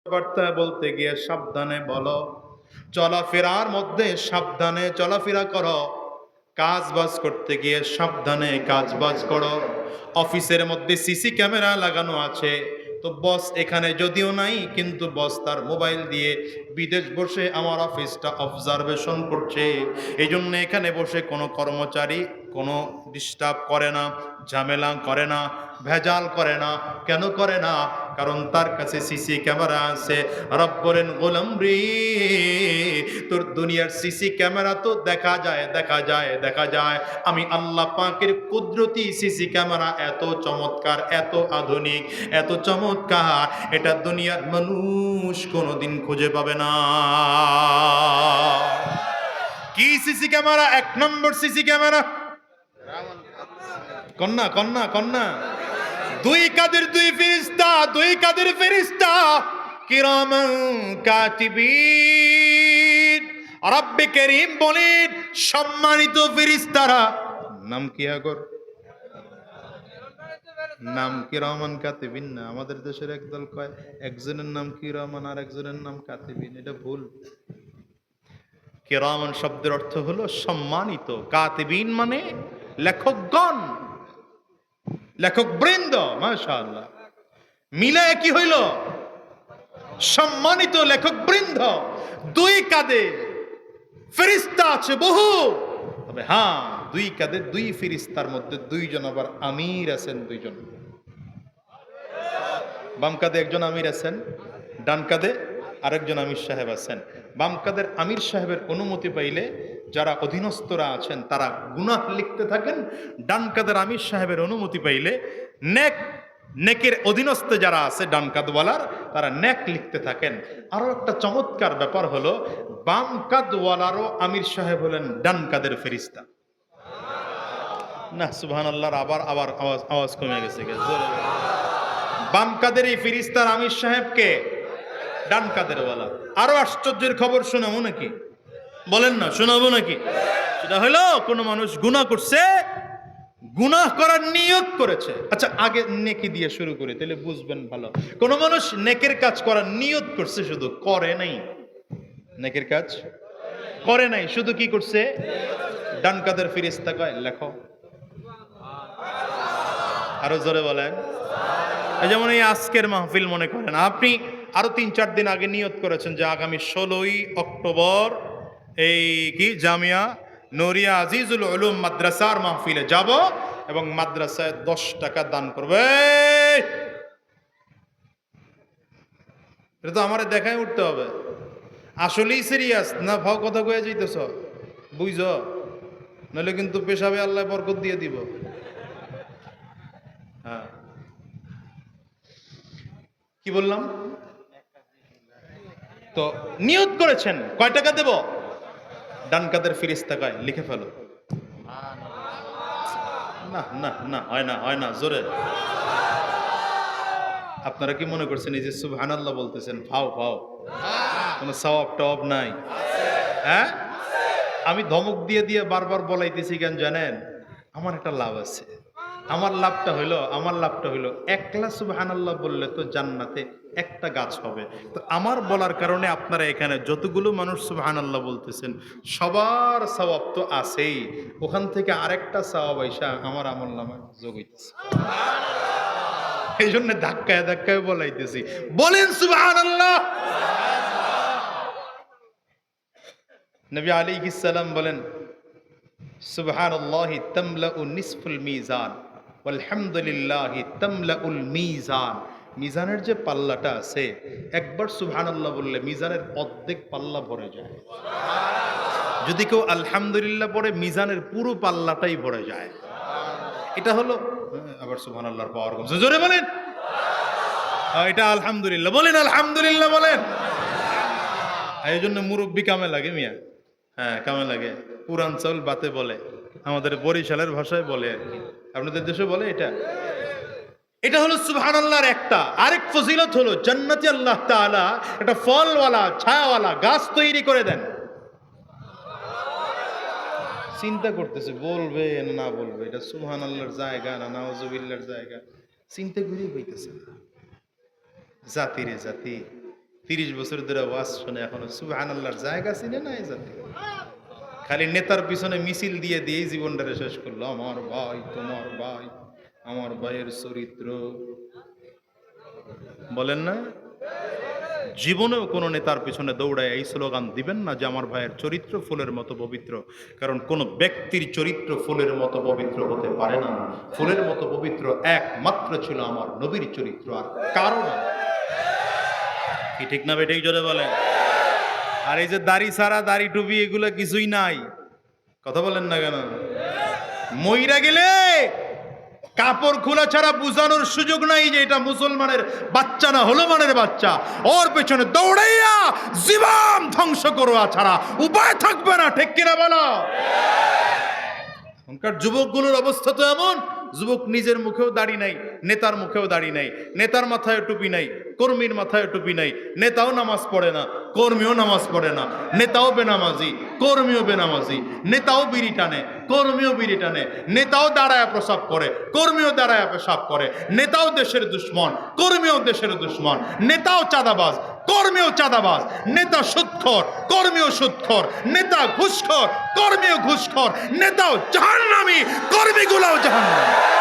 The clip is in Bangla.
কথাবার্তা বলতে গিয়ে সাবধানে বলো, চলাফেরার মধ্যে সাবধানে চলাফেরা করো, কাজ বাজ করতে গিয়ে সাবধানে কাজ বাজ করো। অফিসের মধ্যে সিসি ক্যামেরা লাগানো আছে, তো বস এখানে যদিও নাই, কিন্তু বস তার মোবাইল দিয়ে বিদেশ বসে আমার অফিসটা অবজারভেশন করছে। এই জন্য এখানে বসে কোনো কর্মচারী কোনো ডিস্টার্ব করে না, ঝামেলা করে না, ভেজাল করে না। কেন করে না? কারণ তার কাছে সিসি ক্যামেরা আছে। রব বলেন, গোলাম রে, তোর দুনিয়ার সিসি ক্যামেরা তো দেখা যায়, দেখা যায়, দেখা যায়। আমি আল্লাহ পাকের কুদরতি সিসি ক্যামেরা এত চমৎকার, এত আধুনিক, এত চমৎকার, এটা দুনিয়ার মানুষ কোনোদিন খুঁজে পাবে না। কি সিসি ক্যামেরা? 1 নম্বর সিসি ক্যামেরা। কন্যা কন্যা কন্যা, দুই কাদের দুই ফেরেশতা, দুই কাদের ফেরেশতা, কিরামান কাতিবিন। রব্বে করিম বলেন, সম্মানিত ফেরেশতারা। নাম কি আগর? নাম কিরামান কাতিবিন না। আমাদের দেশের একদল কয় একজনের নাম কিরামান আর একজনের নাম কাতিবিন। এটা ভুল। কিরামান শব্দের অর্থ হলো সম্মানিত, কাতিবিন মানে লেখকগণ, লেখক বৃন্দ। মাশাআল্লাহ, মিলে কি হইল? সম্মানিত লেখক বৃন্দ। দুই কাঁধে ফেরেশতা আছে বহু, তবে হ্যাঁ, দুই কাঁধে দুই ফেরেশতার মধ্যে দুইজন আবার আমির আছেন, দুইজন। বাম কাঁধে একজন আমির আছেন, ডান কাঁধে আরেকজন আমির সাহেব আছেন। বাম কাঁধের আমির সাহেবের অনুমতি পাইলে যারা অধীনস্থরা আছেন তারা গুনাহ লিখতে থাকেন। ডান কাঁধের আমির সাহেবের অনুমতি পাইলে নেকের অধীনস্থ যারা আছে ডান কাঁধওয়ালার, তারা নেক লিখতে থাকেন। আরো একটা চমৎকার ব্যাপার হলো, বাম কাঁধওয়ালারও আমির সাহেব হলেন ডান কাঁধের ফেরেশতা। না, সুবহানাল্লাহর আবার আবার আওয়াজ আওয়াজ কমে গেছে। বাম কাঁধের এই ফেরেশতার আমির সাহেবকে ডান কাঁধের ওয়ালা। আরো আশ্চর্যের খবর শোনাবো নাকি? বলেন না, শোনাবো নাকি? সেটা হলো, কোন মানুষ গুনাহ করছে, গুনাহ করার নিয়ত করেছে। আচ্ছা, আগে নেকি দিয়ে শুরু করি, তাহলে বুঝবেন ভালো। কোন মানুষ নেকের কাজ করার নিয়ত করছে, শুধু করে নাই। নেকের কাজ করে নাই, শুধু কি করছে? ডান কাঁধের ফেরেশতা কয় লেখো। আরো জোরে বলেন। এই যেমন এই আজকের মাহফিল, মনে করেন আপনি আরো 3-4 দিন আগে নিয়ত করেছেন যে আগামী 16ই অক্টোবর এই কি জামিয়া নূরিয়া আজিজুল উলুম মাদ্রাসার মাহফিলে যাব এবং মাদ্রাসায় 10 টাকা দান করবে। এটা তো আমারে দেখাই উঠতে হবে। আসলেই সিরিয়াস না ভাও কথা কয়ে যাইতেছ? বুঝ, নাহলে কিন্তু পেশাবে আল্লাহ বরকত দিয়ে দিব। হ্যাঁ, কি বললাম? তো নিয়ত করেছেন, কয় টাকা দেব? ডান কাদের ফেরেশতা কয় লিখে ফেলো। না না না, হয় না, হয় না, জোরে। আপনারা কি মনে করছেন এই যে সুবহানাল্লাহ বলতেছেন ফাও ফাও, কোনো সওয়াব টওয়াব নাই? হ্যাঁ, আমি ধমক দিয়ে দিয়ে বারবার বলাইতেছি কেন জানেন? আমার একটা লাভ আছে। আমার লাভটা হইলো একলা সুবহানাল্লাহ বললে তো জান্নাতে একটা গাছ হবে। তো আমার বলার কারণে আপনারা এখানে যতগুলো মানুষ সুবহানাল্লাহ বলতেছেন সবার সওয়াব তো আছেই, ওখান থেকে আরেকটা সওয়াব আইসা আমার আমলনামায় যোগ হইতেছে। এই জন্য ধাক্কায় ধাক্কায় বলাইতেছি, বলেন সুবহানাল্লাহ। নবী আলাইহিস সালাম বলেন, সুবহানাল্লাহি তামলাউ নিসফুল মিজান ওয়ালহামদুলিল্লাহি তামলাউল মিজান। মিজানের যে পাল্লাটা আছে, একবার সুবহানাল্লাহ বললে মিজানের অর্ধেক পাল্লা ভরে যায়। যদি কেউ আলহামদুলিল্লাহ পড়ে, মিজানের পুরো পাল্লাটাই ভরে যায়। এটা হলো, আবার সুবহানাল্লাহর পাওয়ার কমছে, জোরে বলেন। এটা আলহামদুলিল্লাহ বলেন, আলহামদুলিল্লাহ বলেন। এই জন্য মুরব্বী কামে লাগে মিয়া। হ্যাঁ, কামে লাগে। পুরান চাউল বাতে বলে, আমাদের বরিশালের ভাষায় বলে আর কি। আপনাদের দেশে বলে এটা। এটা হলো সুবহানাল্লাহর একটা। আরেক ফজিলত হলো, জান্নাতে আল্লাহ তাআলা একটা ফলওয়ালা ছায়াওয়ালা গাছ তৈরি করে দেন। চিন্তা করতেছে বলবে না বলবে, এটা সুবহানাল্লাহর জায়গা না নাউজুবিল্লাহর জায়গা, চিন্তা করেই হইতেছে না। জাতি রে জাতি, 30 বছর ধরে ওয়াজ শুনে এখনো সুবহানাল্লাহর জায়গা চিনে না এই জাতি। খালি নেতার পিছনে মিছিল দিয়ে দিয়েই জীবনটারে শেষ করলো। আমার ভাই, তোমার ভাই, আমার ভাইয়ের চরিত্র, বলেন না? জীবনেও কোনো নেতার পিছনে দৌড়ায় এই স্লোগান দিবেন না যে আমার ভাইয়ের চরিত্র ফুলের মতো পবিত্র। কারণ কোন ব্যক্তির চরিত্র ফুলের মতো পবিত্র হতে পারে না। ফুলের মতো পবিত্র একমাত্র ছিল আমার নবীর চরিত্র, আর কারো না। কি ঠিক না বেটাই জোরে বলেন? আর এই যে দাড়ি ছাড়া, দাড়ি টুপি, এগুলো কিছুই নাই। কথা বলেন না কেন? মইরা গেলে কাপড় খোলা ছাড়া বুঝানোর সুযোগ নাই যে এটা মুসলমানের বাচ্চা না হনুমানের বাচ্চা। ওর পেছনে দৌড়াইয়া জীবন ধ্বংস করোয়া ছাড়া উপায় থাকবে না। ঠিক কিনা বলো? এখনকার যুবকগুলোর অবস্থা তো এমন, যুবক নিজের মুখেও দাড়ি নাই, নেতার মুখেও দাড়ি নাই, নেতার মাথায় টুপি নাই, কর্মীর মাথায় টুপি নাই, নেতাও নামাজ পড়ে না, কর্মীও নামাজ পড়ে না, নেতাও বেনামাজি, কর্মীও বেনামাজি, নেতাও বিড়ি টানে, কর্মীও বিড়ি টানে, নেতাও দাঁড়ায় প্রসাব করে, কর্মীও দাঁড়ায় পেশাব করে, নেতাও দেশের দুশ্মন, কর্মীও দেশের দুশ্মন, নেতাও চাঁদাবাজ, কর্মীও চাঁদাবাজ, নেতা সুদখোর, কর্মীও সুদখোর, নেতা ঘুষখোর, কর্মীও ঘুষখোর, নেতাও জাহান্নামী, কর্মীগুলোও জাহান্নামী।